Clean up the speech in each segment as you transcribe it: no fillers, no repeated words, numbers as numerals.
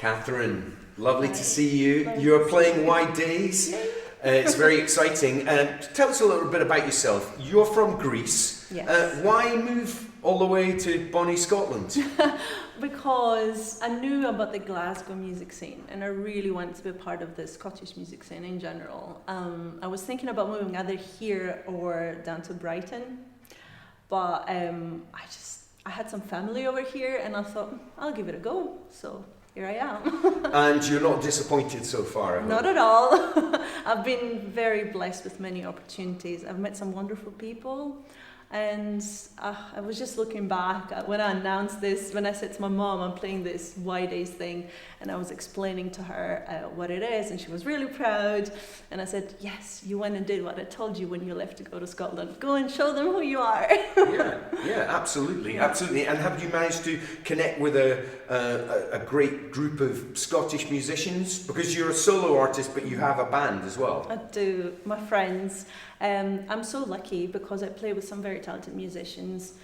Katherine, lovely to see you. Lovely You're to playing see you. Wide Days. It's very exciting. Tell us a little bit about yourself. You're from Greece. Yes. Why move all the way to Bonnie, Scotland? Because I knew about the Glasgow music scene and I really wanted to be a part of the Scottish music scene in general. I was thinking about moving either here or down to Brighton, but I had some family over here and I thought, I'll give it a go. So here I am. And you're not disappointed so far, I hope? Not at all. I've been very blessed with many opportunities. I've met some wonderful people. And I was just looking back at when I announced this, when I said to my mom, I'm playing this Y Days thing, and I was explaining to her what it is, and she was really proud. And I said, yes, you went and did what I told you when you left to go to Scotland. Go and show them who you are. Yeah, absolutely, absolutely. And have you managed to connect with a great group of Scottish musicians? Because you're a solo artist, but you have a band as well. I do, my friends. I'm so lucky because I play with some very talented musicians,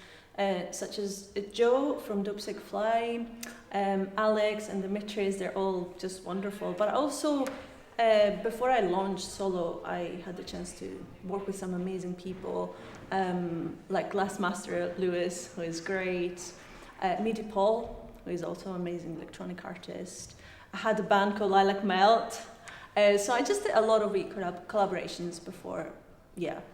such as Joe from Dopesick Fly, Alex and Dimitris. They're all just wonderful. But also, before I launched solo, I had the chance to work with some amazing people, like Glassmaster Lewis, who is great, Midi Paul, who is also an amazing electronic artist. I had a band called Lilac Melt. So I just did a lot of collaborations before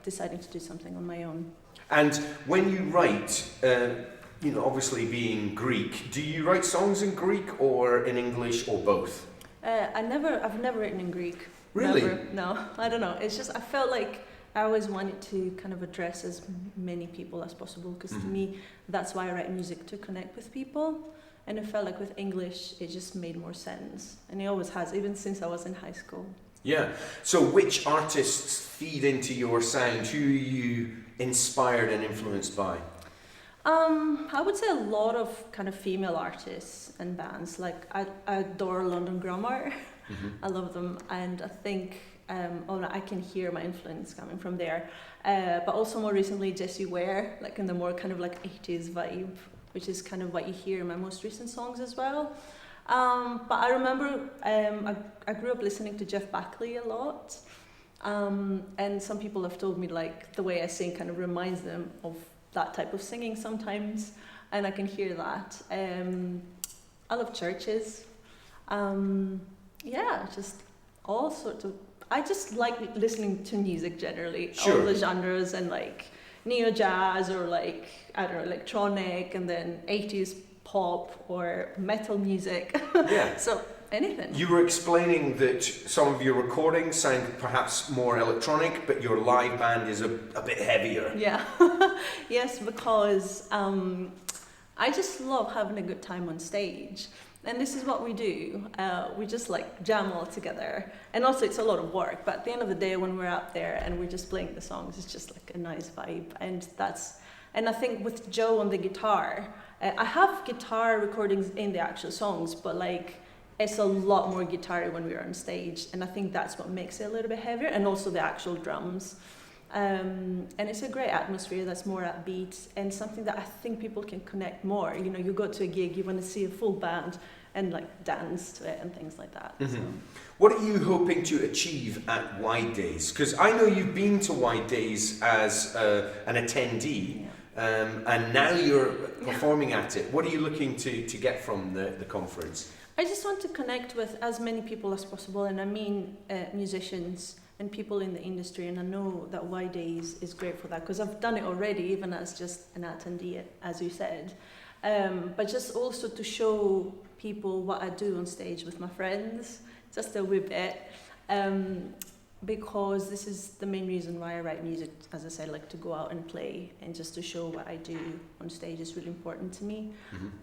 deciding to do something on my own. And when you write, obviously being Greek, do you write songs in Greek or in English or both? I've never written in Greek. Really? Never. No, I don't know. It's just, I felt like I always wanted to kind of address as many people as possible, because to me, that's why I write music, to connect with people. And it felt like with English, it just made more sense. And it always has, even since I was in high school. Yeah. So which artists feed into your sound? Who are you inspired and influenced by? I would say a lot of kind of female artists and bands. Like I adore London Grammar. I love them, and I think I can hear my influence coming from there. But also more recently, Jessie Ware, like in the more kind of like 80s vibe, which is kind of what you hear in my most recent songs as well. But I remember I grew up listening to Jeff Buckley a lot, and some people have told me like the way I sing kind of reminds them of that type of singing sometimes, and I can hear that. I love churches. Just all sorts of. I just like listening to music generally, all the genres, and like neo jazz or like I don't know, electronic, and then 80s pop or metal music. Yeah. So anything. You were explaining that some of your recordings sound perhaps more electronic, but your live band is a bit heavier. Yeah. Yes, because I just love having a good time on stage. And this is what we do. We just like jam all together. And also it's a lot of work, but at the end of the day when we're out there and we're just playing the songs, it's just like a nice vibe. And I think with Joe on the guitar, I have guitar recordings in the actual songs, but like it's a lot more guitar when we're on stage. And I think that's what makes it a little bit heavier, and also the actual drums. And it's a great atmosphere that's more upbeat and something that I think people can connect more. You know, you go to a gig, you want to see a full band and like dance to it and things like that. So. What are you hoping to achieve at Wide Days? Because I know you've been to Wide Days as an attendee, and now you're performing at it. What are you looking to get from the conference? I just want to connect with as many people as possible, and I mean musicians and people in the industry, and I know that Y Days is great for that, because I've done it already, even as just an attendee, as you said. But just also to show people what I do on stage with my friends, just a wee bit, because this is the main reason why I write music, as I said, like to go out and play, and just to show what I do on stage is really important to me,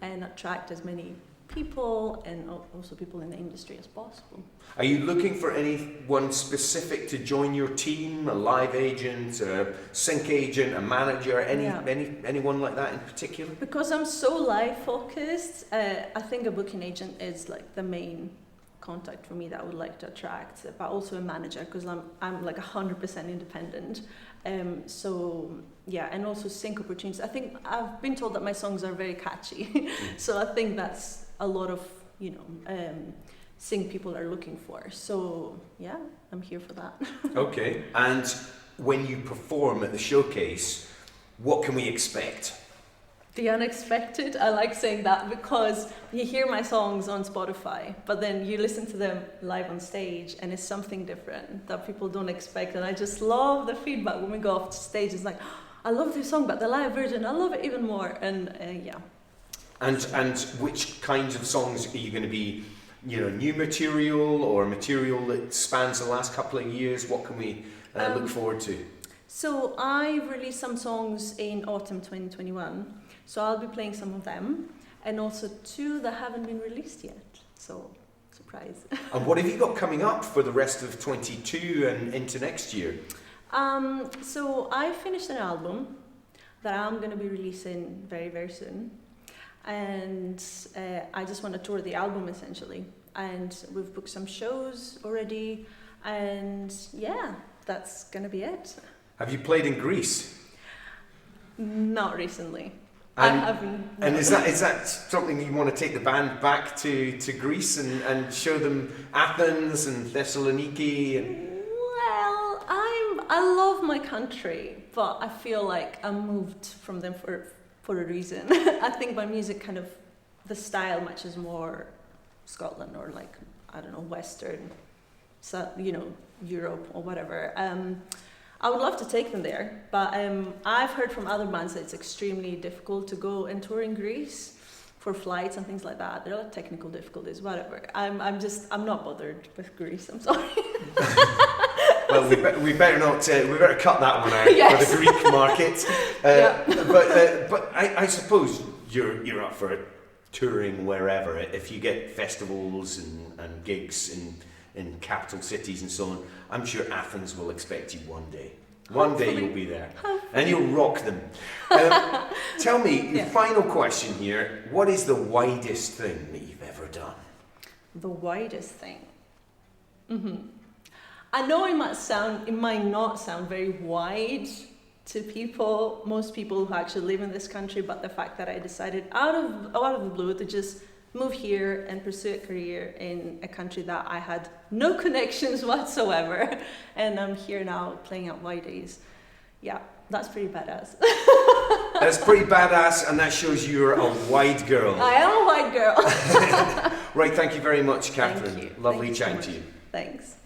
and attract as many people and also people in the industry as possible. Are you looking for anyone specific to join your team? A live agent, a sync agent, a manager, anyone like that in particular? Because I'm so live focused, I think a booking agent is like the main contact for me that I would like to attract, but also a manager, because I'm like 100% independent. And also sync opportunities. I think I've been told that my songs are very catchy, so I think that's a lot of thing people are looking for. So yeah, I'm here for that. Okay, and when you perform at the showcase, what can we expect? The unexpected. I like saying that because you hear my songs on Spotify, but then you listen to them live on stage and it's something different that people don't expect. And I just love the feedback when we go off stage. It's like, I love this song, but the live version, I love it even more. And yeah. And which kinds of songs are you going to be, new material or material that spans the last couple of years? What can we look forward to? So I released some songs in autumn 2021. So I'll be playing some of them, and also 2 that haven't been released yet. So, surprise. And what have you got coming up for the rest of 22 and into next year? So I finished an album that I'm going to be releasing very, very soon. And I just want to tour the album, essentially. And we've booked some shows already. And yeah, that's going to be it. Have you played in Greece? Not recently. And, I haven't. And is that something you want to take the band back to Greece and show them Athens and Thessaloniki? Well, I love my country, but I feel like I moved from them for a reason. I think my music kind of, the style matches more Scotland or like, I don't know, Western, so, Europe or whatever. I would love to take them there, but I've heard from other bands that it's extremely difficult to go and tour in Greece for flights and things like that. There are technical difficulties, whatever. I'm not bothered with Greece. I'm sorry. Well, we better not. We better cut that one out Yes. for the Greek market. But I suppose you're up for touring wherever if you get festivals and gigs in capital cities and so on. I'm sure Athens will expect you one day. One day you'll be there. And you'll rock them. Tell me, final question here. What is the widest thing that you've ever done? The widest thing? Mm-hmm. I know it might not sound very wide to most people who actually live in this country, but the fact that I decided out of the blue to just move here and pursue a career in a country that I had no connections whatsoever, and I'm here now playing at WD22. Yeah, that's pretty badass. That's pretty badass, and that shows you're a wide girl. I am a white girl. Right, thank you very much, Katherine. Thank you. Lovely Thank you so chatting much. to you. Thanks.